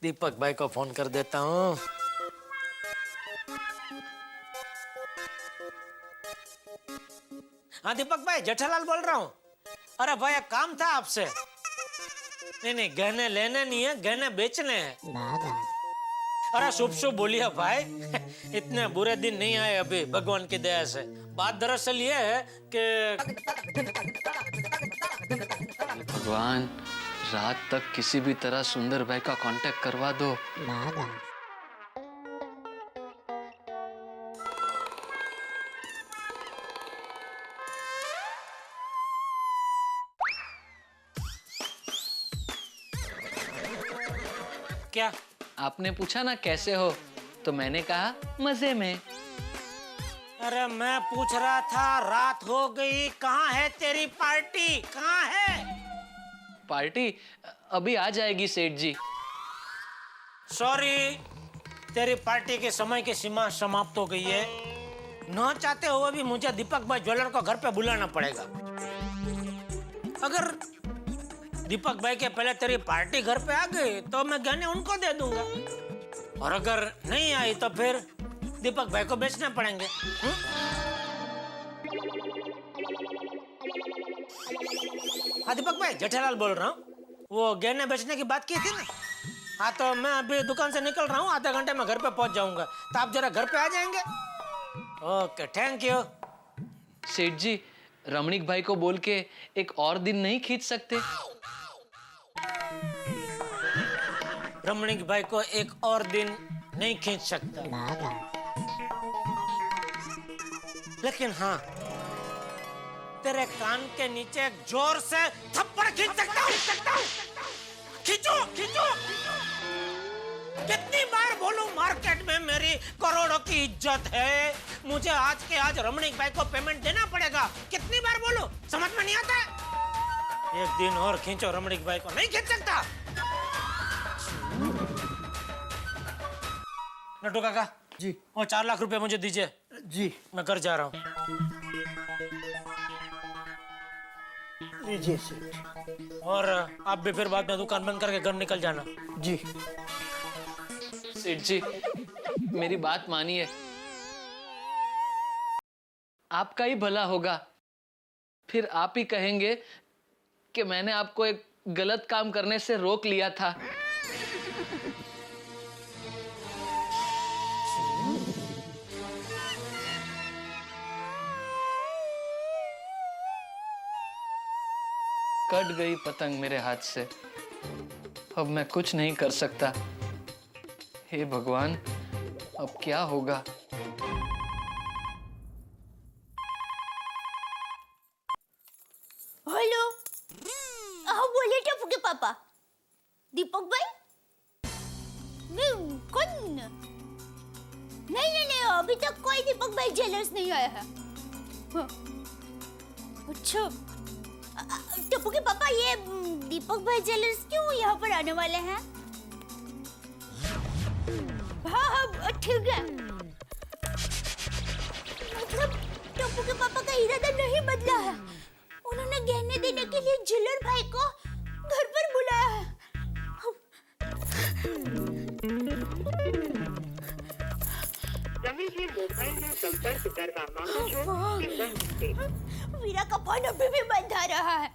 दीपक भाई को फोन कर देता हूँ। हाँ दीपक भाई, जेठालाल बोल रहा हूँ। अरे भाई एक काम था आपसे। नहीं, गहने लेने नहीं है, गहने बेचने हैं। अरे शुभ शुभ बोलिए भाई। इतने बुरे दिन नहीं आए अभी भगवान की दया से। बात दरअसल ये है कि भगवान, रात तक किसी भी तरह सुंदर भाई का कांटेक्ट करवा दो। क्या? आपने पूछा ना कैसे हो, तो मैंने कहा मजे में। अरे मैं पूछ रहा था, रात हो गई, कहाँ है तेरी पार्टी, कहाँ है? पार्टी अभी आ जाएगी सेठ जी। सॉरी, तेरी पार्टी के समय की सीमा समाप्त हो गई है। न चाहते हुए भी मुझे दीपक भाई ज्वेलर को घर पे बुलाना पड़ेगा। अगर दीपक भाई के पहले तेरी पार्टी घर पे आ गई तो मैं गहने उनको दे दूंगा, और अगर नहीं आई तो फिर दीपक भाई को बेचने पड़ेंगे। हाँ दीपक भाई, जेठालाल बोल रहा हूँ। वो गहने बेचने की बात की थी ना? हाँ तो मैं अभी दुकान से निकल रहा हूँ, आधे घंटे में घर पे पहुंच जाऊंगा, तो आप जरा घर पे आ जाएंगे? Okay, thank you. सेठ जी, रमणीक भाई को बोल के एक और दिन नहीं खींच सकते? रमणीक भाई को एक और दिन नहीं खींच सकता, लेकिन हाँ तेरे कान के नीचे एक जोर से थप्पड़ खींच सकता हूँ। खींचो खींचो। कितनी बार बोलूं, मार्केट में मेरी करोड़ों की इज्जत है, मुझे आज के आज रमणीक भाई को पेमेंट देना पड़ेगा। कितनी बार बोलूं, समझ में नहीं आता है? एक दिन और खींचो, रमणीक भाई को नहीं खींच सकता। नटू काका जी। वो 4 लाख रुपए मुझे दीजिए। जी मैं घर जा रहा हूँ। लीजिए सेठ। और आप भी फिर बाद में दुकान बंद करके घर निकल जाना। जी। सेठ जी, मेरी बात मानिए, आपका ही भला होगा। फिर आप ही कहेंगे कि मैंने आपको एक गलत काम करने से रोक लिया था। कट गई पतंग मेरे हाथ से, अब मैं कुछ नहीं कर सकता। हे भगवान, अब क्या होगा? हेलो, हाँ बोले टप्पू के पापा। दीपक भाई? नहीं, कौन? नहीं, अभी तक कोई दीपक भाई ज्वेलर्स नहीं आया है। हाँ। अच्छा, टप्पू के पापा, ये दीपक भाई ज्वेलर्स क्यों यहाँ पर आने वाले हैं? हाँ ठीक है। मतलब टप्पू के पापा का इरादा नहीं बदला है, उन्होंने गहने देने के लिए ज्वेलर भाई को घर पर बुलाया है। वीरा का फोन अभी भी बंद आ रहा है।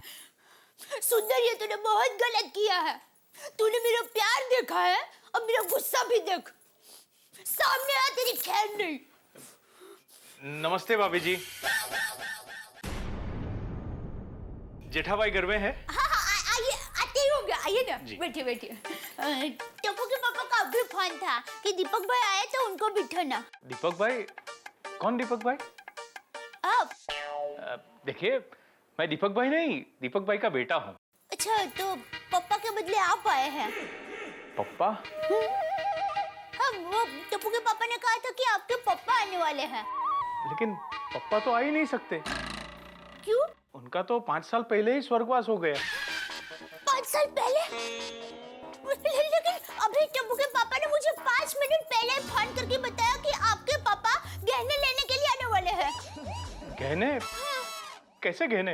सुंदर, ये तूने बहुत गलत किया है। तूने मेरा प्यार देखा है, अब मेरा गुस्सा भी देख। सामने आ, तेरी खैर नहीं। नमस्ते भाभी जी। जेठा भाई घर में है? हाँ, आइए, आते ही होंगे, आइए ना, बैठिए। टप्पू के पापा का अभी फोन था कि दीपक भाई आए तो उनको बिठाना। दीपक भाई? कौन दीपक भाई? आप? देखिए, मैं दीपक भाई नहीं, दीपक भाई का बेटा हूँ। अच्छा, तो पापा के बदले आप आए हैं? पप्पा? हाँ, वो टप्पू के पापा ने कहा था कि आपके पापा आने वाले हैं। लेकिन पप्पा तो आ ही नहीं सकते। क्यों? उनका तो 5 साल पहले ही स्वर्गवास हो गया। 5 साल पहले? लेकिन अभी टप्पू के पापा ने मुझे 5 मिनट पहले फोन करके बताया कि आपके पापा गहने लेने के लिए आने वाले हैं। गहने? कैसे गहने?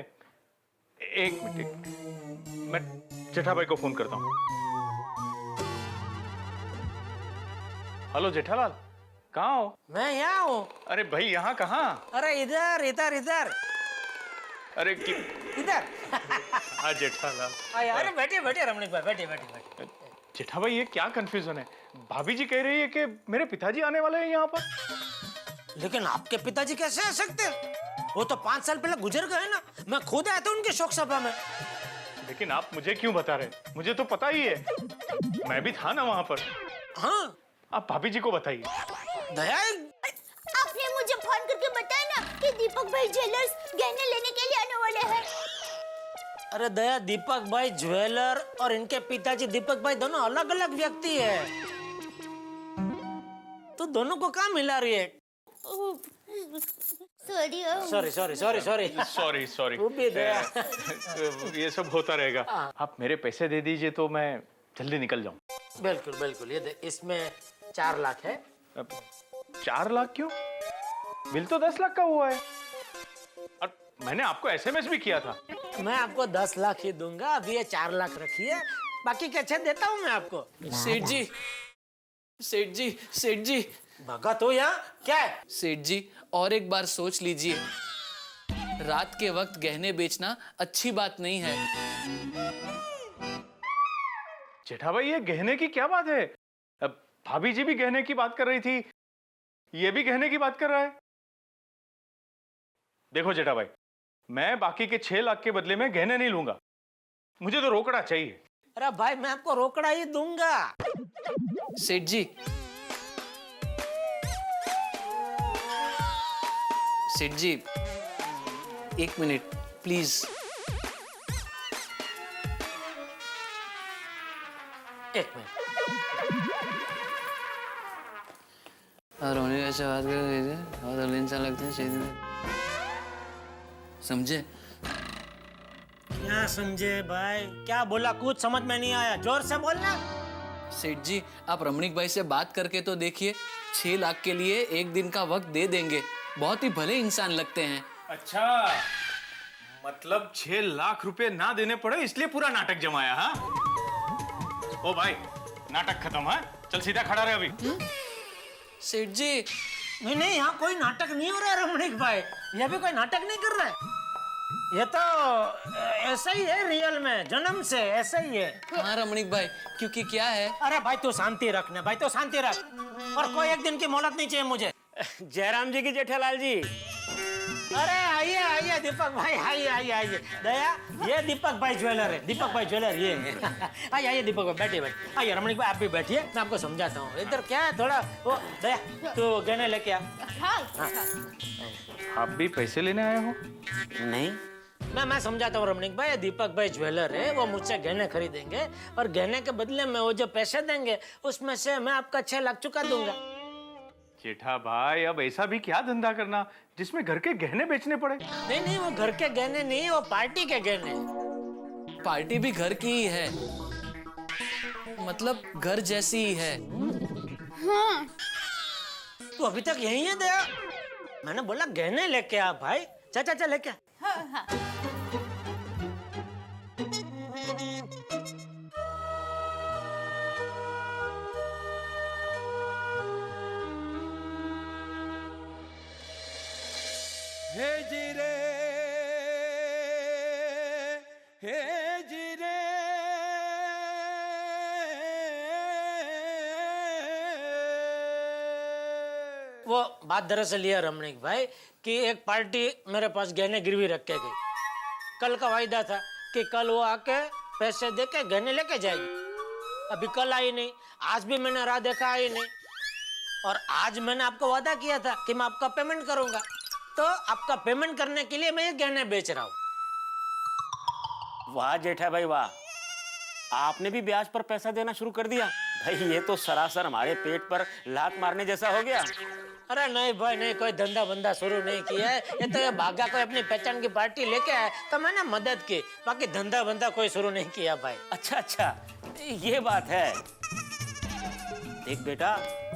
एक मिनट, मैं जेठा भाई को फोन करता हूँ। हेलो जेठालाल, कहाँ हो? मैं यहाँ हूँ। अरे भाई यहाँ कहाँ? अरे इधर इधर इधर अरे इधर। हाँ जेठालाल। अरे बैठिए बैठिए रमणीक भाई, बैठिए बैठिए। जेठा भाई ये क्या कंफ्यूजन है? भाभी जी कह रही है कि मेरे पिताजी आने वाले हैं यहाँ पर। लेकिन आपके पिताजी कैसे आ सकते हैं? वो तो 5 साल पहले गुजर गए ना। मैं खुद आया था उनके शोक सभा में। लेकिन आप मुझे क्यों बता रहे? मुझे तो पता ही है, मैं भी था ना वहाँ पर। हाँ आप भाभी जी को बताइए। दया, आपने मुझे फोन करके बताया ना कि दीपक भाई ज्वेलर्स गहने लेने के लिए आने वाले हैं। अरे दया, दीपक भाई ज्वेलर और इनके पिताजी दीपक भाई दोनों अलग अलग व्यक्ति है। तो दोनों को कहाँ मिला रही है? Sorry sorry sorry sorry sorry sorry sorry, वो भी दया। ये सब होता रहेगा। आप मेरे पैसे दे दीजिए तो मैं जल्दी निकल जाऊं। बिल्कुल बिल्कुल, ये देख, इसमें 4 लाख है। 4 लाख क्यों? बिल तो 10 लाख का हुआ है और मैंने आपको एसएमएस भी किया था। मैं आपको 10 लाख ही दूंगा। अभी ये 4 लाख रखिए, बाकी कैसे देता हूँ मैं आपको। सेठ जी, सेठ जी, सेठ जी, भगा तो यहाँ क्या है? सेठ जी, और एक बार सोच लीजिए। रात के वक्त गहने बेचना अच्छी बात नहीं है। जेठा भाई ये गहने की क्या बात है? अब भाभी जी भी गहने की बात कर रही थी, ये भी गहने की बात कर रहा है। देखो जेठा भाई, मैं बाकी के 6 लाख के बदले में गहने नहीं लूंगा, मुझे तो रोकड़ा चाहिए। अरे भाई, मैं आपको रोकड़ा ही दूंगा। सेठ जी, सेठ जी, 1 मिनट प्लीज। 1 मिनट। और होने कैसे बात कर रहे थे? बहुत अगले इंसान लगते हैं, सीधे समझे? क्या समझे भाई? क्या बोला? कुछ समझ में नहीं आया, जोर से बोलना। सेठ जी, आप रमणीक भाई से बात करके तो देखिए। 6 लाख के लिए 1 दिन का वक्त दे देंगे। बहुत ही भले इंसान लगते हैं। अच्छा, मतलब 6 लाख रुपए ना देने पड़े इसलिए पूरा नाटक जमाया? हाँ ओ भाई, नाटक खत्म। है चल सीधा खड़ा रहे अभी। सेठ जी, नहीं नहीं, यहाँ कोई नाटक नहीं हो रहा है रमणीक भाई। ये भी कोई नाटक नहीं कर रहा है। ये तो ऐसा ही है, रियल में जन्म से ऐसा ही है। हाँ रमणीक भाई, क्योंकि क्या है। अरे भाई तू शांति रखना, भाई तो शांति रख। और कोई 1 दिन की मोहलत नहीं चाहिए मुझे। जयराम जी की जेठालाल जी। अरे आइए आइए दीपक भाई, आइए आइए आइए। दया, ये दीपक भाई ज्वेलर है। दीपक भाई ज्वेलर ये है। आइए आइए दीपक भाई, बैठिए बैठिए। आइए रमणीक भाई, आप भी बैठिए, मैं आपको समझाता हूँ। इधर क्या है थोड़ा वो। दया, तू गहने लेके आ। हाँ। आप भी पैसे लेने आए हो? नहीं, मैं समझाता हूँ रमणीक भाई। दीपक भाई ज्वेलर है, वो मुझसे गहने खरीदेंगे और गहने के बदले में वो जो पैसे देंगे उसमें से मैं आपका 6 लाख चुका दूंगा। जेठा भाई, अब ऐसा भी क्या धंधा करना जिसमें घर के गहने बेचने पड़े? नहीं नहीं, वो घर के गहने नहीं, वो पार्टी के गहने। पार्टी भी घर की ही है, मतलब घर जैसी ही है। हाँ। तू अभी तक यही है दया? मैंने बोला गहने लेके आ भाई। चल लेके आ। हाँ हाँ। हे जीरे, हे जीरे, वो बात दरअसल ये रमणीक भाई कि एक पार्टी मेरे पास गहने गिरवी रख के गई। कल का वायदा था कि कल वो आके पैसे दे के गहने लेके जाएगी। अभी कल आई नहीं, आज भी मैंने राह देखा आई नहीं, और आज मैंने आपको वादा किया था कि मैं आपका पेमेंट करूंगा। तो आपका पेमेंट करने के लिए मैं ये गहने बेच रहा हूँ। वाह जेठा भाई वाह, आपने भी ब्याज पर पैसा देना शुरू कर दिया। भाई ये तो सरासर हमारे पेट पर लात मारने जैसा हो गया। अरे नहीं भाई नहीं, कोई धंधा बंदा शुरू नहीं किया है। ये तो ये भागा कोई अपनी पहचान की पार्टी लेके आया तो मैंने मदद की, बाकी धंधा बंदा कोई शुरू नहीं किया भाई। अच्छा अच्छा, ये बात है। देख बेटा,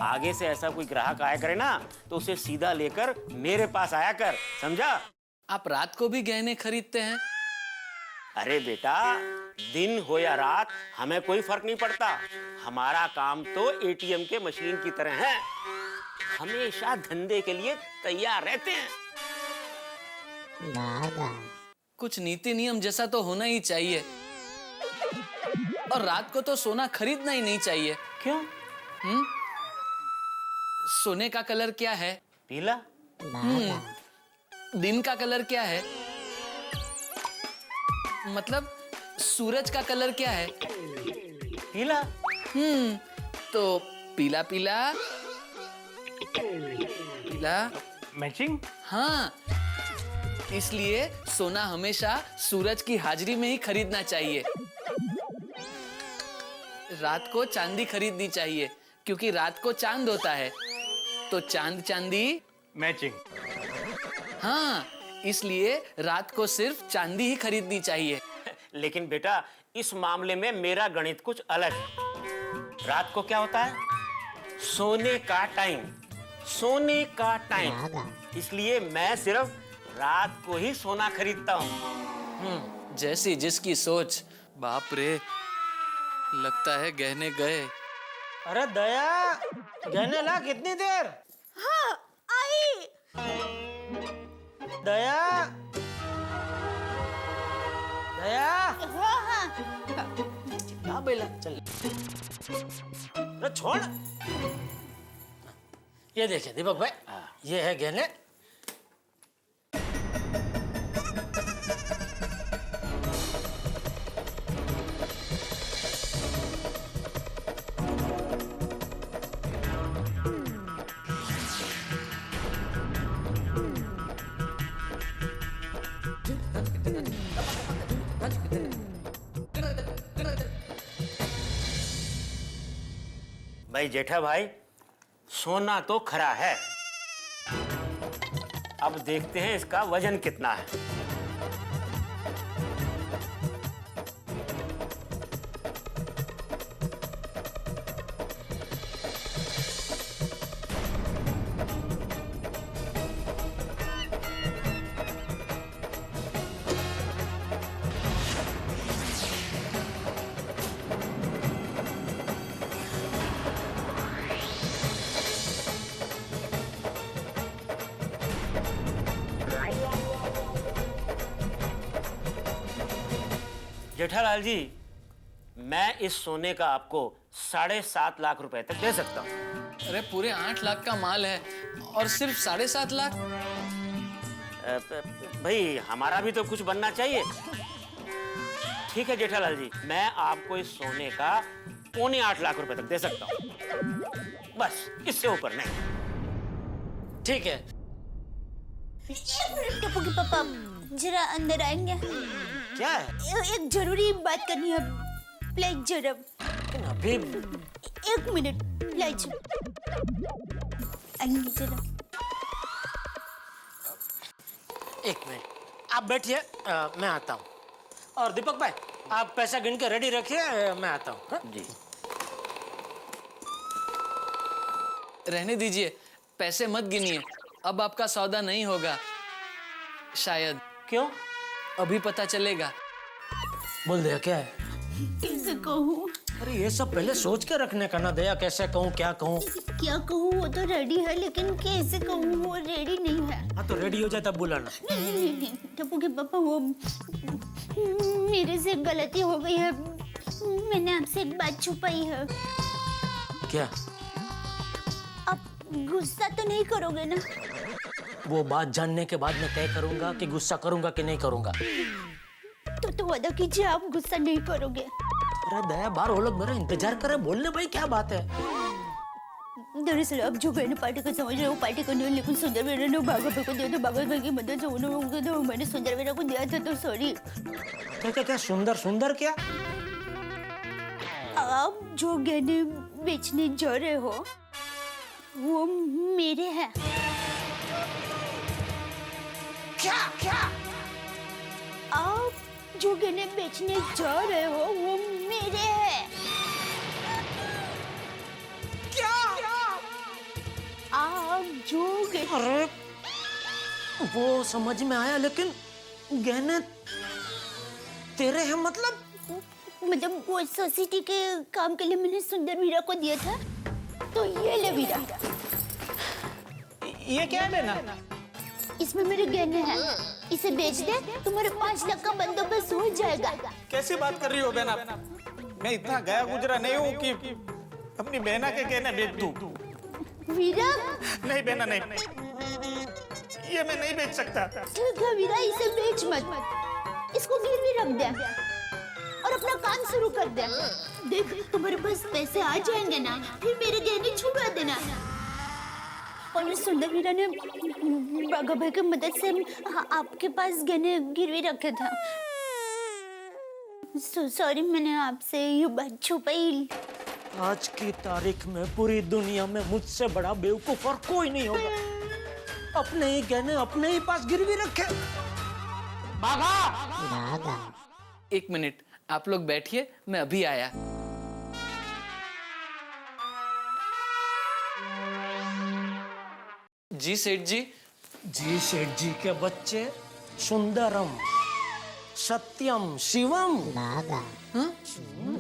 आगे से ऐसा कोई ग्राहक आया करे ना तो उसे सीधा लेकर मेरे पास आया कर, समझा? आप रात को भी गहने खरीदते हैं? अरे बेटा, दिन हो या रात हमें कोई फर्क नहीं पड़ता। हमारा काम तो एटीएम के मशीन की तरह है, हमेशा धंधे के लिए तैयार रहते हैं। कुछ नीति नियम जैसा तो होना ही चाहिए। और रात को तो सोना खरीदना ही नहीं चाहिए। क्यों? सोने का कलर क्या है? पीला। दिन का कलर क्या है? मतलब सूरज का कलर क्या है? पीला। तो पीला पीला पीला। मैचिंग। हाँ, इसलिए सोना हमेशा सूरज की हाजिरी में ही खरीदना चाहिए। रात को चांदी खरीदनी चाहिए, क्योंकि रात को चांद होता है, तो चांद चांदी। मैचिंग। हाँ, इसलिए रात को सिर्फ चांदी ही खरीदनी चाहिए। लेकिन बेटा, इस मामले में मेरा गणित कुछ अलग है। रात को क्या होता है? सोने का टाइम, सोने का टाइम। इसलिए मैं सिर्फ रात को ही सोना खरीदता हूँ। जैसी जिसकी सोच। बाप रे, लगता है गहने गए। अरे दया, गहने ला, कितनी देर? हाँ, आई। दया, दया। हाँ हाँ। हाँ बेला, चल। अरे छोड़। ये देखिए दीपक भाई, ये है गहने। भाई जेठा भाई, सोना तो खरा है, अब देखते हैं इसका वजन कितना है। जेठालाल जी, मैं इस सोने का आपको 7.5 लाख रुपए तक दे सकता हूँ। अरे पूरे 8 लाख का माल है और सिर्फ 7.5 लाख? भाई हमारा भी तो कुछ बनना चाहिए। ठीक है जेठालाल जी, मैं आपको इस सोने का 7.25 लाख रुपए तक दे सकता हूँ, बस इससे ऊपर नहीं। ठीक है। टप्पू के पापा जरा अंदर आएंगे? क्या है? एक जरूरी बात करनी है। प्लीज जरा। लेकिन अभी 1 मिनट प्लीज। आएंगे जरा। 1 मिनट, आप बैठिए, मैं आता हूँ। और दीपक भाई, आप पैसा गिन के रेडी रखिए, मैं आता हूँ। हाँ? जी। रहने दीजिए, पैसे मत गिनिए, अब आपका सौदा नहीं होगा शायद। क्यों? अभी पता चलेगा। बोल दया, क्या है? कैसे कहूँ? अरे ये सब पहले सोच के रखने का ना दया, कैसे कहूँ, क्या कहूँ? क्या कहूँ, वो तो रेडी है, लेकिन कैसे कहूँ, वो रेडी नहीं है। हाँ तो रेडी हो जाए तब बुलाना। नहीं, टप्पू के पापा, वो मेरे से गलती हो गई है। मैंने आपसे एक बात छुपाई है। क्या? आप गुस्सा तो नहीं करोगे ना? वो बात जानने के बाद मैं तय करूंगा कि गुस्सा करूंगा कि नहीं करूंगा। तो वादा कीजिए आप गुस्सा नहीं करोगे। अरे दया, बार वो लोग मेरा इंतजार कर रहे, बोलने भाई क्या बात है? दरअसल अब जो मैंने पार्टी को समझ रहे हो पार्टी को नहीं, लेकिन सुंदर वीरा ने भागा भाई को दिया, तो भागा भाई की मदद से उन्होंने तो मैंने सुंदर वीरा को दिया था, तो सॉरी। क्या क्या क्या? सुंदर सुंदर क्या? आप जो गहने बेचने जा रहे हो वो मेरे हैं। क्या क्या? आप जो गहने बेचने जा रहे हो वो मेरे हैं। क्या? आप जो अरे वो समझ में आया, लेकिन गहने तेरे हैं मतलब? मतलब वो सोसाइटी के काम के लिए मैंने सुंदर वीरा को दिया था, तो ये ले वीरा। ये क्या है बेना? इसमें मेरे गहने हैं, इसे बेच दे, तुम्हारे 5 लाख का बंदोबस्त हो जाएगा। कैसी बात कर रही हो बेना? मैं इतना गया गुजरा नहीं हूँ कि अपनी बहना के गहने बेच दूं। वीरा, नहीं बेना, नहीं, ये मैं नहीं बेच सकता। ठीक है वीरा, इसे बेच मत, इसको गिरवी रख दे और अपना काम शुरू कर दे। देख, तुम्हारे पास पैसे आ जाएंगे ना, फिर मेरे गहने छुड़वा देना। और सुंदर वीरा ने बाघा भाई की मदद से आपके पास गहने गिरवी रखे था। सॉरी, मैंने आपसे ये बात छुपाई। आज की तारीख में पूरी दुनिया में मुझसे बड़ा बेवकूफ और कोई नहीं होगा। अपने ही गहने अपने ही पास गिरवी रखे। एक मिनट, आप लोग बैठिए, मैं अभी आया। जी सेठ जी। जी सेठ जी के बच्चे, सुंदरम सत्यम शिवम।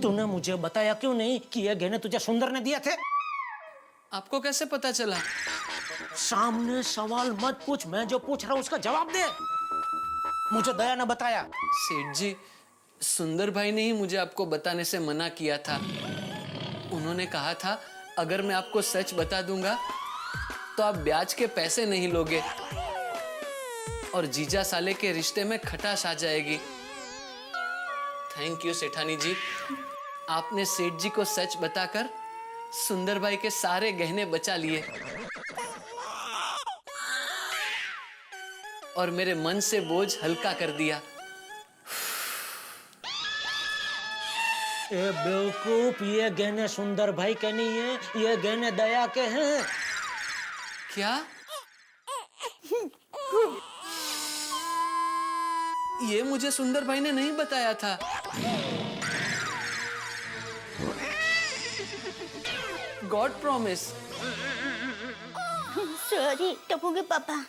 तूने मुझे बताया क्यों नहीं कि ये गहने तुझे सुंदर ने दिए थे? आपको कैसे पता चला? सामने सवाल मत पूछ, मैं जो पूछ रहा हूँ उसका जवाब दे। मुझे दया ने बताया। सेठ जी, सुंदर भाई ने ही मुझे आपको बताने से मना किया था। उन्होंने कहा था अगर मैं आपको सच बता दूंगा तो आप ब्याज के पैसे नहीं लोगे और जीजा साले के रिश्ते में खटास आ जाएगी। थैंक यू सेठानी जी, आपने सेठ जी को सच बताकर सुंदर भाई के सारे गहने बचा लिए और मेरे मन से बोझ हल्का कर दिया। ए बेवकूफ, ये गहने सुंदर भाई के नहीं है, ये गहने दया के हैं। क्या? ये मुझे सुंदर भाई ने नहीं बताया था। God promise. सॉरी टप्पू के पापा।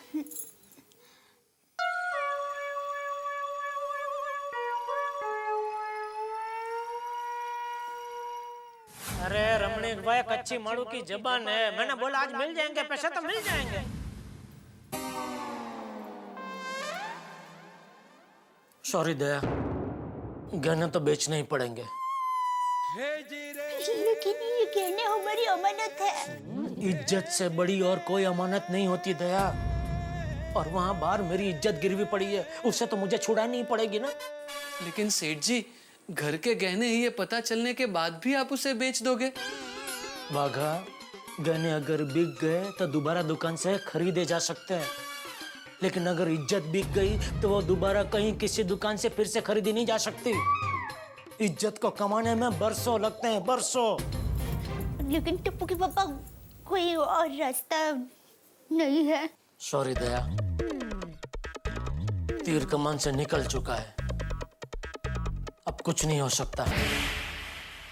अरे रमणीक भाई, कच्ची माड़ू की जबान है। मैंने बोला आज मिल जाएंगे पैसे, तो मिल जाएंगे। सॉरी दया, गहने तो बेचने ही पड़ेंगे। लेकिन ये गहने हमारी अमानत है। इज्जत से बड़ी और कोई अमानत नहीं होती दया। और वहां बाहर मेरी इज्जत गिरवी पड़ी है, उससे तो मुझे छुड़ानी ही पड़ेगी ना। लेकिन सेठ जी, घर के गहने ही ये पता चलने के बाद भी आप उसे बेच दोगे? बाघा, गहने अगर बिक गए तो दोबारा दुकान से खरीदे जा सकते हैं, लेकिन अगर इज्जत बिक गई तो वो दोबारा कहीं किसी दुकान से फिर से खरीदी नहीं जा सकती। इज्जत को कमाने में बरसों लगते हैं, बरसों। लेकिन टप्पू के पापा, कोई और रास्ता नहीं है? सॉरी दया, तीर कमान से निकल चुका है, अब कुछ नहीं हो सकता।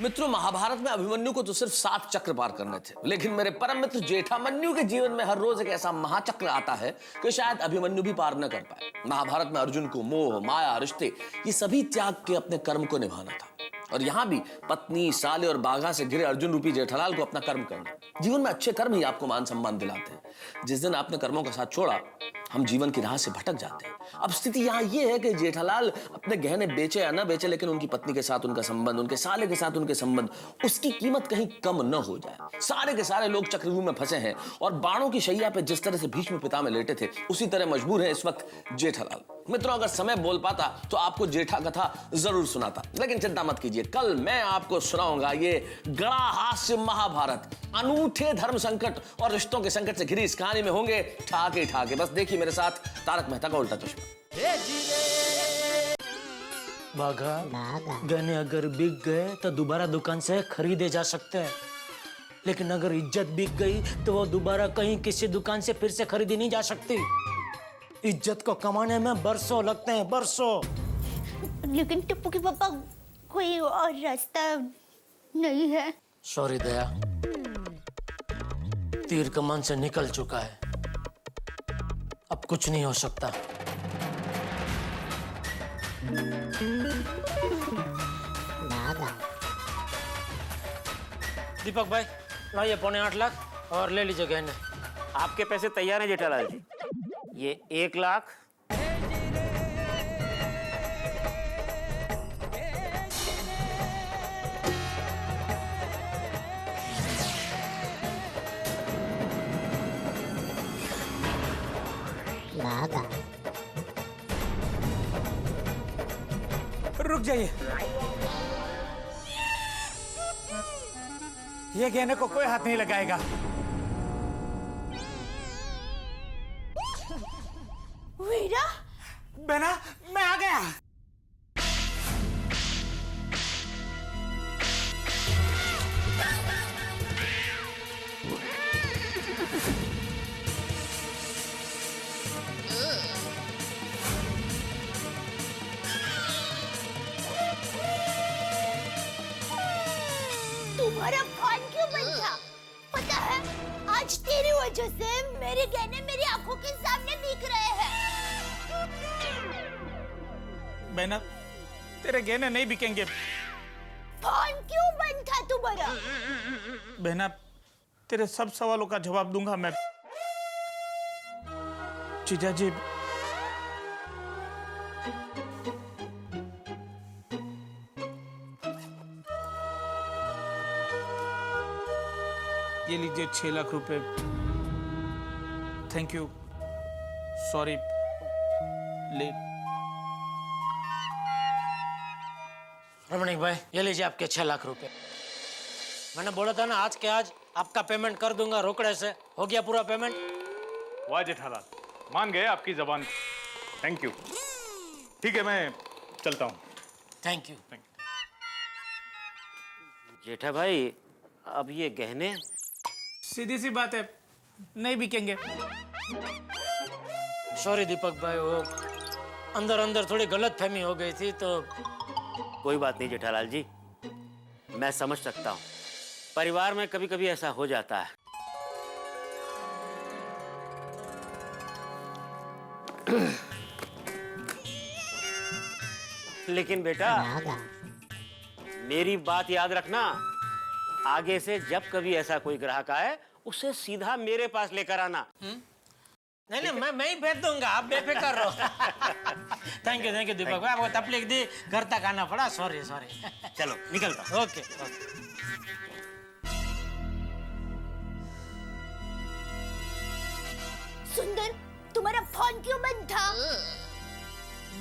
मित्रों, महाभारत में अभिमन्यु को तो सिर्फ 7 चक्र पार करने थे, लेकिन मेरे परम मित्र जेठामन्यु के जीवन में हर रोज एक ऐसा महाचक्र आता है कि शायद अभिमन्यु भी पार न कर पाए। महाभारत में अर्जुन को मोह, माया, रिश्ते, ये सभी त्याग के अपने कर्म को निभाना था, और यहाँ भी पत्नी, साले और बाघा से घिरे अर्जुन रूपी जेठालाल को अपना कर्म करना। जीवन में अच्छे कर्म ही आपको मान सम्मान दिलाते हैं। जिस दिन आपने कर्मों का साथ छोड़ा, हम जीवन की राह से भटक जाते हैं। अब स्थिति यहाँ ये है कि जेठालाल अपने गहने बेचे या ना बेचे, लेकिन उनकी पत्नी के साथ उनका संबंध, उनके साले के साथ उनके संबंध, उसकी कीमत कहीं कम न हो जाए। सारे के सारे लोग चक्रव्यूह में फंसे हैं और बाणों की शैया पे जिस तरह से भीष्म पितामह लेटे थे, उसी तरह मजबूर है इस वक्त जेठालाल। मित्रों, अगर समय बोल पाता तो आपको जेठा कथा जरूर सुनाता, लेकिन चिंता मत कीजिए, कल मैं आपको सुनाऊंगा ये गड़ा हास्य महाभारत। अनूठे धर्म संकट और रिश्तों के संकट से घिरी इस कहानी में होंगे ठाके ठाके। बस देखिए मेरे साथ तारक मेहता का उल्टा चश्मा। बाघा, गहने अगर बिक गए तो दोबारा दुकान से खरीदे जा सकते हैं, लेकिन अगर इज्जत बिक गई तो वो दोबारा कहीं किसी दुकान से फिर से खरीदी नहीं जा सकती। इज्जत को कमाने में बरसों लगते हैं, बरसों। लेकिन टप्पू के पापा, कोई और रास्ता नहीं है? सॉरी दया, तीर कमान से निकल चुका है, अब कुछ नहीं हो सकता। दीपक भाई लाइए 7.25 और ले लीजिए गहने। आपके पैसे तैयार हैं जेठालाल जी। ये 1 लाख, रुक जाइए, ये गहने को कोई हाथ नहीं लगाएगा। वीरा, बहना, मैं आ गया। तुम्हारा फोन क्यों बंद था? पता है, आज तेरी वजह से मेरे गहने मेरी आंखों के सामने बिक रहे हैं। बहना, तेरे गहने नहीं बिकेंगे। फोन क्यों बंद था तुम्हारा? बहना, तेरे सब सवालों का जवाब दूंगा मैं। जीजा जी, ये लीजिए 6 लाख रुपए। Thank you, sorry late. Ramnik भाई ये लीजिए आपके 6 लाख रुपए। मैंने बोला था ना आज के आज आपका पेमेंट कर दूंगा रोकड़े से। हो गया पूरा पेमेंट। वाह जेठालाल, मान गए आपकी जबान को। Thank you. ठीक है, मैं चलता हूँ। Thank you. जेठा भाई अब ये गहने सीधी सी बात है, नहीं बिकेंगे। सॉरी दीपक भाई, वो अंदर अंदर थोड़ी गलत फहमी हो गई थी तो। कोई बात नहीं जेठालाल जी, मैं समझ सकता हूँ। परिवार में कभी कभी ऐसा हो जाता है। लेकिन बेटा मेरी बात याद रखना, आगे से जब कभी ऐसा कोई ग्राहक आए उसे सीधा मेरे पास लेकर आना। नहीं मैं ही भेज दूंगा, आप बेफिक्र रहो। थैंक यू दीपक भाई, आपको तकलीफ दी, घर तक आना पड़ा। सॉरी। चलो निकलता हूं। ओके। सुंदर, तुम्हारा फोन क्यों बंद था?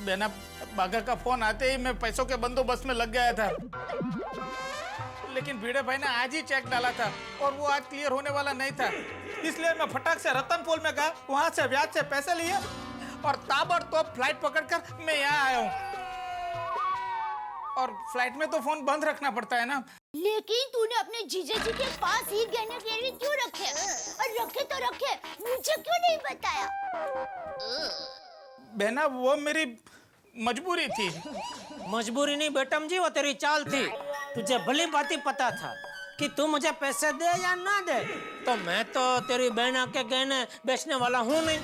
बहना, बागा का फोन आते ही मैं पैसों के बंदोबस्त में लग गया था, लेकिन भिड़े भाई ने आज ही चेक डाला था और वो आज क्लियर होने वाला नहीं था। इसलिए मैं फटाक से रतनपुर में गया, वहां से ब्याज से पैसे लिए और ताबड़तोड़ फ्लाइट पकड़कर मैं यहाँ आया हूँ। और फ्लाइट में तो फोन बंद रखना पड़ता है ना। लेकिन तूने अपने जीजा जी के पास ही गहने गिरवी क्यों रखे? और रखे तो रखे, मुझे क्यों नहीं बताया? बहना, वो मेरी मजबूरी थी। मजबूरी नहीं बेटम जी, वो तेरी चाल थी। तुझे भली भांति पता था कि तू मुझे पैसे दे या ना दे, तो मैं तो तेरी बहना के गहने बेचने वाला हूँ नहीं।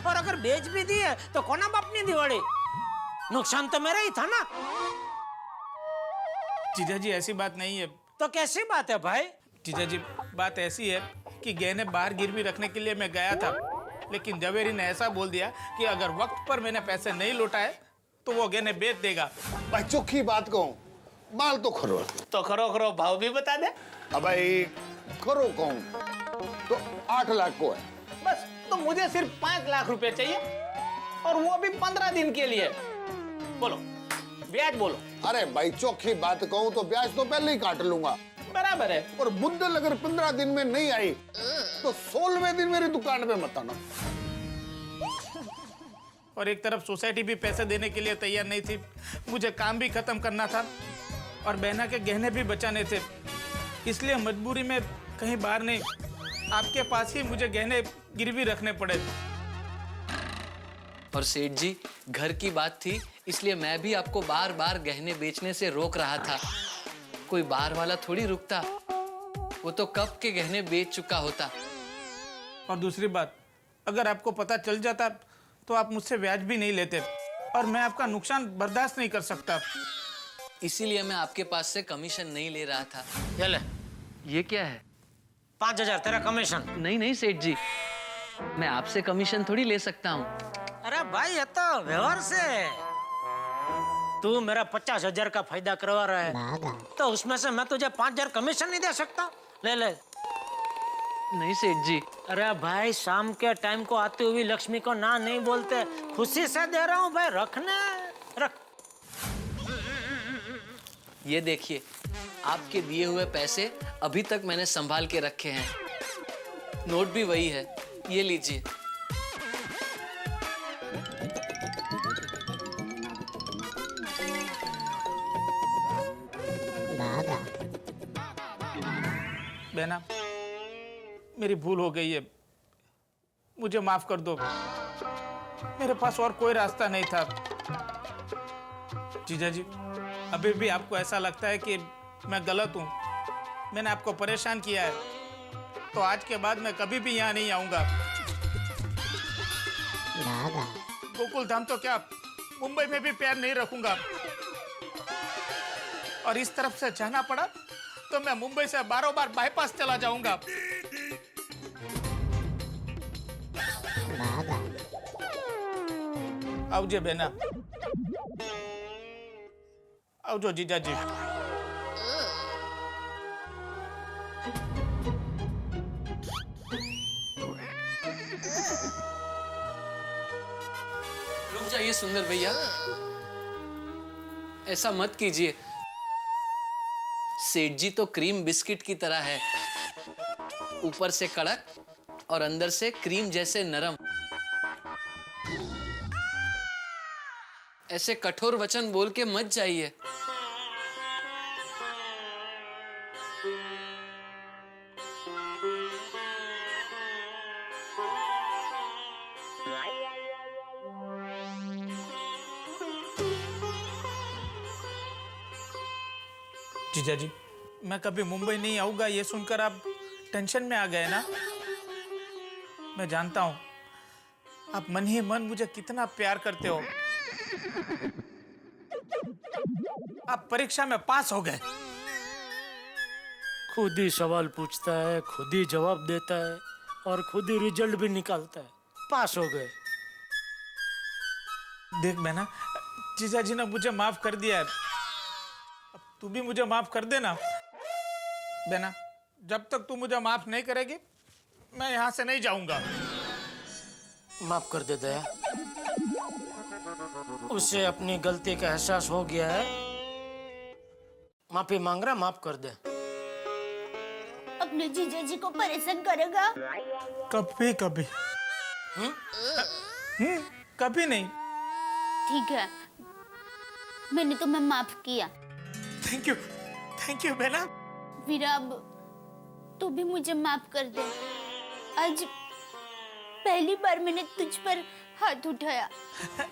और अगर बेच भी दिए तो कोना बापनी दिवाली, नुकसान तो मेरा ही था ना। जीजा जी, ऐसी बात नहीं है। तो कैसी बात है भाई? जीजा जी, बात ऐसी है कि गहने बाहर गिरवी रखने के लिए मैं गया था, लेकिन जवेरी ने ऐसा बोल दिया कि अगर वक्त पर मैंने पैसे नहीं लौटाए तो वो गहने बेच देगा। भाई चोखी बात कहूँ, बाल तो खरो। तो खरो भाव भी बता दे। अब भाई खरो कहूँ तो 8 लाख को है। बस, तो मुझे सिर्फ 5 लाख रुपए चाहिए, और वो भी 15 दिन के लिए। बोलो ब्याज बोलो। अरे भाई चोखी बात कहूँ तो ब्याज तो पहले ही काट लूंगा। बराबर है। और बुद्धल अगर 15 दिन में नहीं आई तो 16वें दिन मेरी दुकान पे मत आना। और एक तरफ सोसाइटी भी पैसे देने के लिए तैयार नहीं थी, मुझे काम भी खत्म करना था और बहना के गहने भी बचाने थे। इसलिए मजबूरी में कहीं बाहर नहीं, आपके पास ही मुझे गहने गिरवी रखने पड़े। और सेठ जी, घर की बात थी, इसलिए मैं भी आपको बार बार गहने बेचने से रोक रहा था। कोई बाहर वाला थोड़ी रुकता, वो तो कब के गहने बेच चुका होता। और दूसरी बात, अगर आपको पता चल जाता तो आप मुझसे ब्याज भी नहीं लेते। और मैं आपका नुकसान बर्दाश्त नहीं कर सकता। इसीलिए मैं आपके पास से कमीशन नहीं ले रहा था। ये ले ये क्या है? 5,000 तेरा कमीशन। नहीं नहीं सेठ जी, मैं आपसे कमीशन थोड़ी ले सकता हूँ। अरे भाई ये तो व्यवहार से है। तू मेरा 50,000 का फायदा करवा रहा है तो उसमें से मैं तुझे 5,000 कमीशन नहीं दे सकता। ले ले। नहीं सेठ जी। अरे भाई शाम के टाइम को आती हुई लक्ष्मी को ना नहीं बोलते, खुशी से दे रहा हूँ भाई, रखने रख। ये देखिए, आपके दिए हुए पैसे अभी तक मैंने संभाल के रखे हैं। नोट भी वही है, ये लीजिए। बहना, मेरी भूल हो गई है, मुझे माफ कर दो। मेरे पास और कोई रास्ता नहीं था। जीजा जी, अभी भी आपको ऐसा लगता है कि मैं गलत हूँ, मैंने आपको परेशान किया है, तो आज के बाद मैं कभी भी यहाँ नहीं आऊंगा। गोकुल धाम तो क्या, मुंबई में भी पैर नहीं रखूंगा। और इस तरफ से जाना पड़ा तो मैं मुंबई से बारों बार बाईपास चला जाऊंगा। आवजे बेना, आवजो जीजा जी। रुक जाइए सुंदर भैया, ऐसा मत कीजिए। सेठ जी तो क्रीम बिस्किट की तरह है, ऊपर से कड़क और अंदर से क्रीम जैसे नरम। ऐसे कठोर वचन बोल के मत जाइए। जीजा जी, मैं कभी मुंबई नहीं आऊंगा ये सुनकर आप टेंशन में आ गए ना। मैं जानता हूं आप मन ही मन मुझे कितना प्यार करते हो। आप परीक्षा में पास हो गए। खुद ही सवाल पूछता है, खुद ही जवाब देता है और खुद ही रिजल्ट भी निकालता है। पास हो गए। देख मैना, जीजा जी ने मुझे माफ कर दिया है, अब तू भी मुझे माफ कर देना। बेना, जब तक तू मुझे माफ नहीं करेगी मैं यहाँ से नहीं जाऊंगा। माफ कर दे दया, उसे अपनी गलती का एहसास हो गया है, माफी मांग रहा, माफ कर दे। अपने जीजा जी को परेशान करेगा? कभी कभी। कभी नहीं। ठीक है, मैंने तुम्हें माफ किया। थैंक यू बेना। वीरा, अब तू भी मुझे माफ कर दे। आज पहली बार मैंने तुझ पर हाथ उठाया।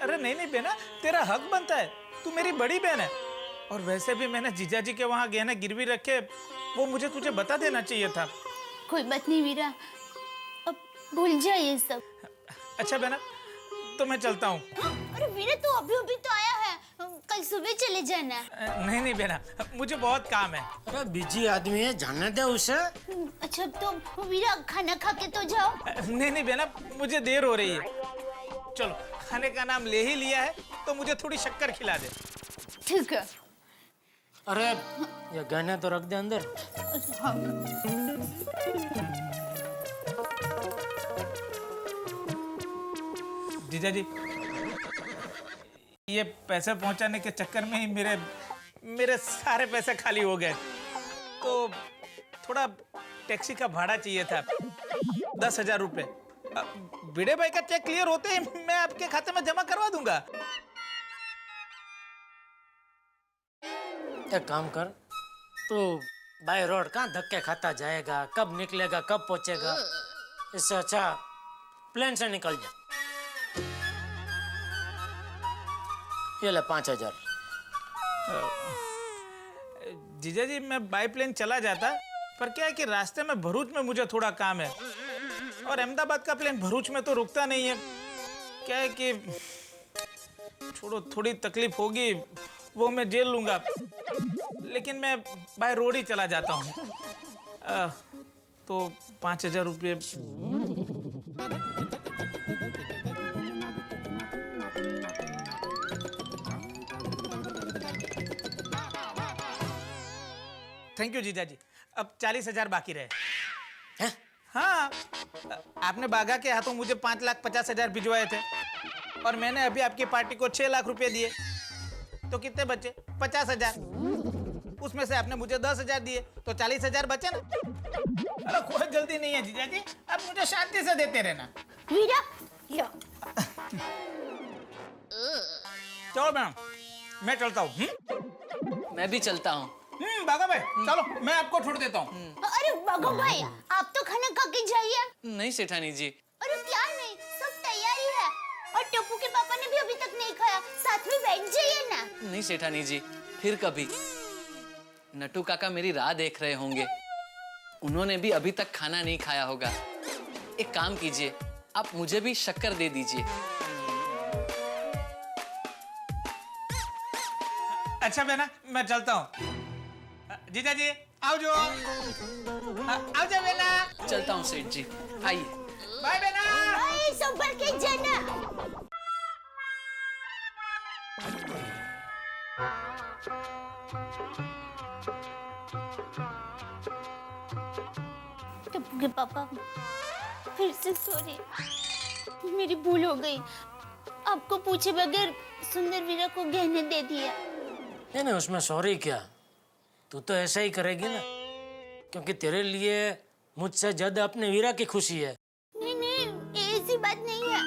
अरे नहीं बेना, तेरा हक बनता है, तू मेरी बड़ी बहन है। और वैसे भी मैंने जीजा जी के वहाँ गहने गिरवी रखे, वो मुझे तुझे बता देना चाहिए था। कोई बात नहीं वीरा, अब भूल जा ये सब। अच्छा बेना, तो मैं चलता हूँ। अरे वीरा, तू अभी तो आया है, कल सुबह चले जाना। नहीं बेना, मुझे बहुत काम है। अरे बिजी आदमी है, जाने दे उसे। अच्छा तो वीरा खाना खा के तो जाओ। नहीं बेना, मुझे देर हो रही है। चलो, खाने का नाम ले ही लिया है तो मुझे थोड़ी शक्कर खिला दे। ठीक है। अरे ये गहने तो रख दे अंदर। हाँ। जीजा जी, ये पैसे पहुंचाने के चक्कर में ही मेरे सारे पैसे खाली हो गए, तो थोड़ा टैक्सी का भाड़ा चाहिए था, 10,000 रुपए। भिड़े भाई का चेक क्लियर होते ही मैं आपके खाते में जमा करवा दूंगा। एक काम कर, तू बाय रोड कहाँ धक्के खाता जाएगा, कब निकलेगा, कब पहुंचेगा, इससे अच्छा प्लेन से निकल जा। ये ले 5,000। जीजा जी, मैं बाय प्लेन चला जाता, पर क्या है कि रास्ते में भरूच में मुझे थोड़ा काम है, और अहमदाबाद का प्लेन भरूच में तो रुकता नहीं है। क्या है कि छोड़ो, थोड़ी तकलीफ होगी वो मैं झेल लूंगा, लेकिन मैं बाय रोड ही चला जाता हूँ। तो 5,000 रुपये। थैंक यू जीजा जी। अब 40,000 बाकी रहे हैं। हाँ, आपने बागा के हाथों मुझे 5,50,000 भिजवाए थे और मैंने अभी आपकी पार्टी को 6 लाख रुपए दिए, तो कितने बचे? 50,000। उसमें से आपने मुझे 10,000 दिए, तो 40,000 बचे ना। अरे कोई जल्दी नहीं है जीजा जी, आप मुझे शांति से देते रहना। वीरा, लो। चलो मैडम, मैं चलता हूँ। मैं भी चलता हूँ। बागा भाई चलो, मैं आपको छोड़ देता हूँ। अरे बागा भाई, आप तो खाना खा के जाइए। नहीं सेठानी जी। अरे क्या नहीं, सब तैयारी है और टप्पू के पापा ने भी अभी तक नहीं खाया, साथ में बैठ जाइए ना। नहीं सेठानी जी, फिर कभी। नटू काका मेरी राह देख रहे होंगे, उन्होंने भी अभी तक खाना नहीं खाया होगा। एक काम कीजिए, आप मुझे भी शक्कर दे दीजिए। अच्छा बेना, मैं चलता हूँ। जीजा जी आओ जो, आओ जा बेना। चलता हूँ सेठ जी, आइए। बाय बेना। भाई संभल के जाना। टप्पू के पापा, फिर से सॉरी, मेरी भूल हो गई। आपको पूछे बगैर सुंदर वीरा को गहने दे दिया। नहीं, उसमें सॉरी क्या, तू तो ऐसा ही करेगी ना, क्योंकि तेरे लिए मुझसे ज्यादा अपने वीरा की खुशी है। नहीं, ऐसी बात नहीं है।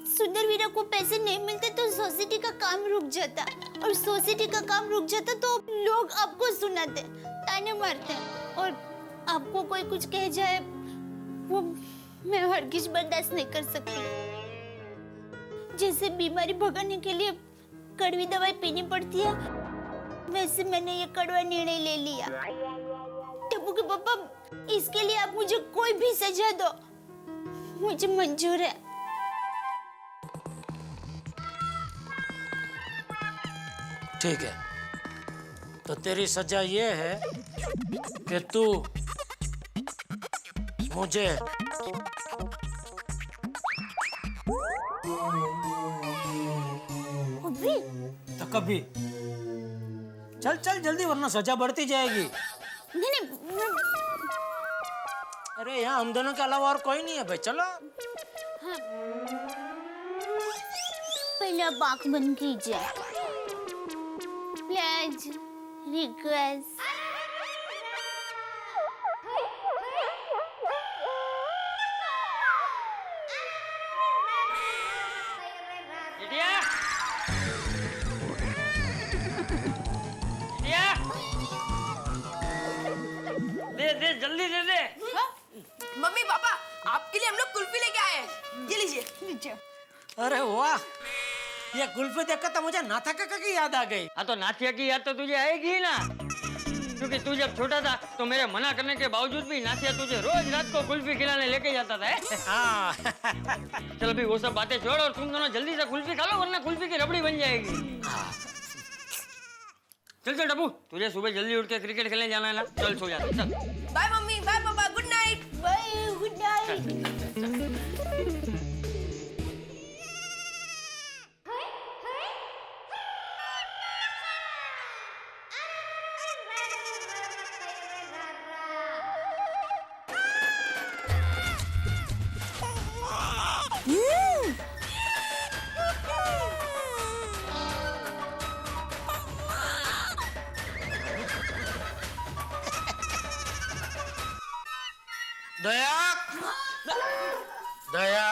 सुंदर वीरा को पैसे नहीं मिलते तो सोसाइटी का काम रुक जाता, और सोसाइटी का काम रुक जाता तो लोग आपको सुनाते, ताने मारते, और आपको कोई कुछ कह जाए वो मैं हरगिज बर्दाश्त नहीं कर सकती। जैसे बीमारी भगाने के लिए कड़वी दवाई पीनी पड़ती है, वैसे मैंने ये कड़वा निर्णय ले लिया। टप्पू के पापा, इसके लिए आप मुझे कोई भी सजा दो, मुझे मंजूर है। ठीक है, तो तेरी सजा ये है कि तू मुझे अभी? तो कभी चल चल जल्दी, वरना सजा बढ़ती जाएगी। नहीं, अरे यहाँ हम दोनों के अलावा और कोई नहीं है भाई, चलो। हाँ। पहले आप आंख बंद कीजिए। Please, request. दे जल्दी दे दे। मम्मी पापा, आपके लिए हम लोग कुल्फी लेके आए हैं, ये लीजिए। अरे वाह, ये कुल्फी देखकर तो मुझे नाथा काका की याद आ गई। हाँ, तो नाथिया की याद तो तुझे आएगी ही ना, क्योंकि तू जब छोटा था तो मेरे मना करने के बावजूद भी नाथिया तुझे रोज रात को कुल्फी खिलाने लेके जाता था। हाँ। चल अभी वो सब बातें छोड़ और तुम दोनों जल्दी से कुल्फी खा लो, वरना कुल्फी की रबड़ी बन जाएगी। चल चल डब्बू, तुझे सुबह जल्दी उठ के क्रिकेट खेलने जाना है ना, चल सो जा। चल bye mummy, bye papa, good night. Bye, good night. Daya, Daya,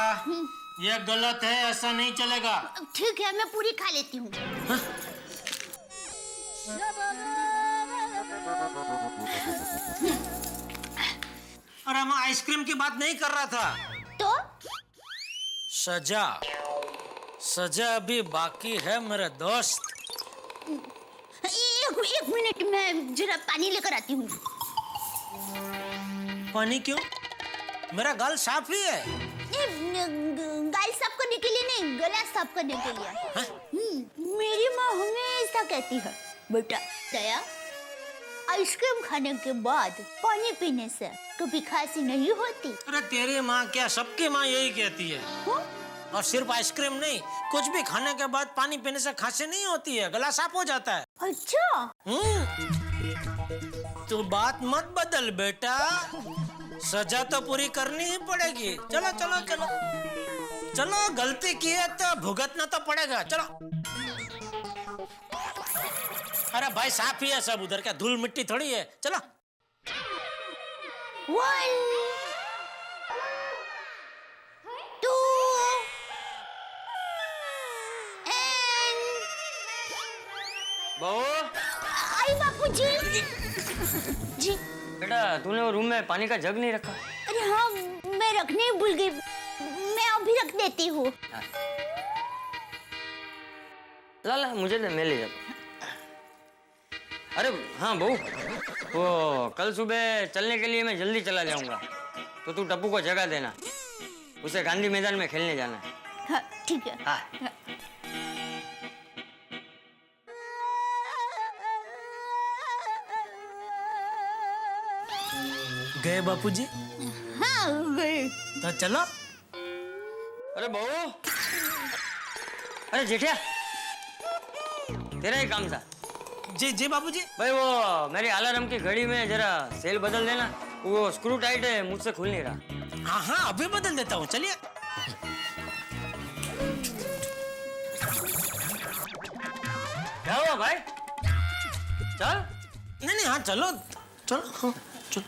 ये गलत है, ऐसा नहीं चलेगा। ठीक है, मैं पूरी खा लेती हूँ। अरे मैं आइसक्रीम की बात नहीं कर रहा था। तो सजा, सजा अभी बाकी है मेरे दोस्त। एक मिनट, मैं जरा पानी लेकर आती हूँ। पानी क्यों? मेरा गाल साफ ही है। गाल साफ करने के लिए नहीं, गला साफ करने के लिए। मेरी माँ हमेशा कहती है, बेटा दया, आइसक्रीम खाने के बाद पानी पीने से कभी खांसी नहीं होती। अरे तेरी माँ क्या, सबकी माँ यही कहती है। और सिर्फ आइसक्रीम नहीं, कुछ भी खाने के बाद पानी पीने से खांसी नहीं होती है, गला साफ हो जाता है। अच्छा। तू बात मत बदल बेटा, सजा तो पूरी करनी ही पड़ेगी। चलो चलो चलो चलो, गलती की है तो भुगतना तो पड़ेगा। चलो। अरे भाई साफ ही है सब उधर, क्या धूल मिट्टी थोड़ी है। चलो। 1 2 बहू, आई बापूजी। जी। बेटा तूने वो रूम में पानी का जग नहीं रखा? अरे हाँ, मैं रखने ही भूल गई, मैं अभी रख देती हूँ। ला मुझे दे, मैं ले जाता हूँ। अरे हाँ बहू, वो कल सुबह चलने के लिए मैं जल्दी चला जाऊंगा, तो तू टप्पू को जगह देना, उसे गांधी मैदान में खेलने जाना है। हाँ ठीक है। हाँ। गए बापूजी? हाँ गए। तो चलो। अरे बहू, अरे जेठिया, तेरा ही काम था। जी जी बापूजी। भाई वो मेरी अलार्म की घड़ी में जरा सेल बदल देना, वो स्क्रू टाइट है, मुझसे खुल नहीं रहा। हाँ हाँ अभी बदल देता हूँ, चलिए। क्या हुआ भाई? चल। नहीं हाँ चलो चलो। हाँ चलो।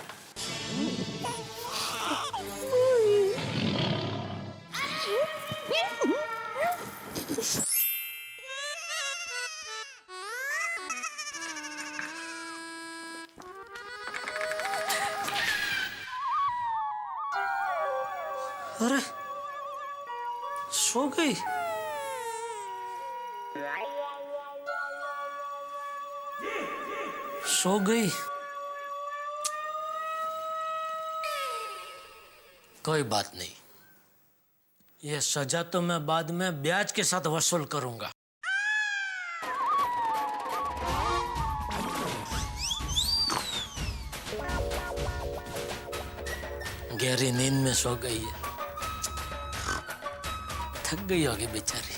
अरे सो गई। सो गई। कोई बात नहीं, ये सजा तो मैं बाद में ब्याज के साथ वसूल करूंगा। गहरी नींद में सो गई है, थक गई होगी बेचारी।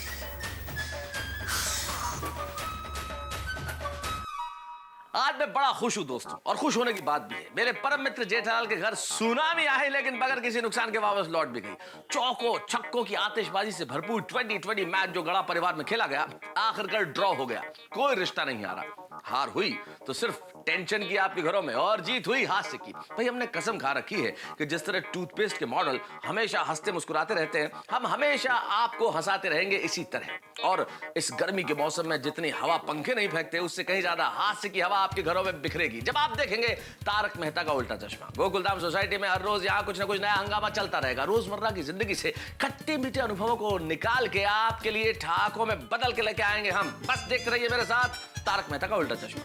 आज मैं बड़ा खुश हूं दोस्तों, और खुश होने की बात भी है। मेरे परम मित्र जेठालाल के घर सुनामी आई, लेकिन बगैर किसी नुकसान के वापस लौट भी गई। चौकों छक्कों की आतिशबाजी से भरपूर 2020 मैच जो गड़ा परिवार में खेला गया, आखिरकार ड्रॉ हो गया। कोई रिश्ता नहीं आ रहा। हार हुई तो सिर्फ टेंशन की आपके घरों में, और जीत हुई हास्य की। भाई हमने कसम खा रखी है कि जिस तरह टूथपेस्ट के मॉडल हमेशा हंसते मुस्कुराते रहते हैं, हम हमेशा आपको हंसाते रहेंगे इसी तरह। और इस गर्मी के मौसम में जितनी हवा पंखे नहीं फेंकते, उससे कहीं ज्यादा हास्य की हवा आपके घरों में बिखरेगी जब आप देखेंगे तारक मेहता का उल्टा चश्मा। गोकुलधाम सोसाइटी में हर रोज यहाँ कुछ ना कुछ नया हंगामा चलता रहेगा। रोजमर्रा की जिंदगी से खट्टे मीठे अनुभवों को निकाल के आपके लिए ठहाकों में बदल के लेके आएंगे हम। बस देखते रहिए मेरे साथ तारक मेहता का उल्टा चश्मा।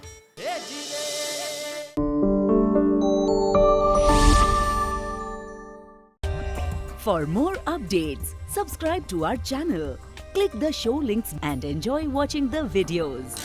For more updates, subscribe to our channel, click the show links and enjoy watching the videos.